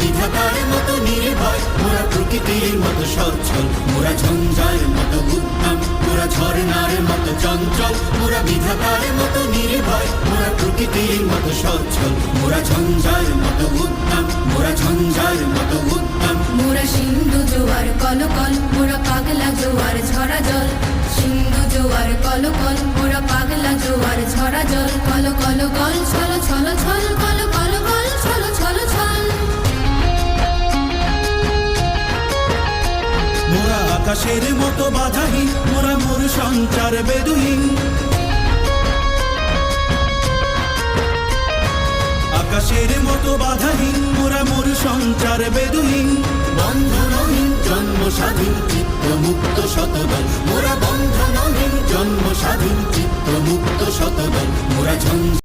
বিধাতার মতো নির্ভয়, মোরা প্রকৃতির মতো সচ্ছল, মোরা ঝঞ্ঝার মতো উদ্যম, মোরা ঝর্ণার মতো চঞ্চল, মোরা বিধাতার মতো নির্ভয়, মোরা প্রকৃতির মতো সচ্ছল, মোরা ঝঞ্ঝার মতো উদ্যম, মোরা ঝঞ্ঝার মতো উদ্যম। মোরা সিন্ধু জোয়ার কলকল, মোরা পাগলা জোয়ার ঝরা জল, সিন্ধু জোয়ার কলকল, মোরা পাগলা জোয়ার ঝরা জল, কল কল গল ছল ছল ছল, কল কল গল ছল ছল ছল। মোরা আকাশের মতো বাধাহীন, মোরা মোর সঞ্চার বেদুহীন, আকাশের মতো বাধাহীন, মোরা মোর সঞ্চার বেদুহীন। বন্ধনহীন জন্ম স্বাধীন চিত্ত মুক্ত শতদল, মোরা বন্ধনহীন জন্ম স্বাধীন চিত্ত মুক্ত শতদল, মোরা ঝঞ্ঝা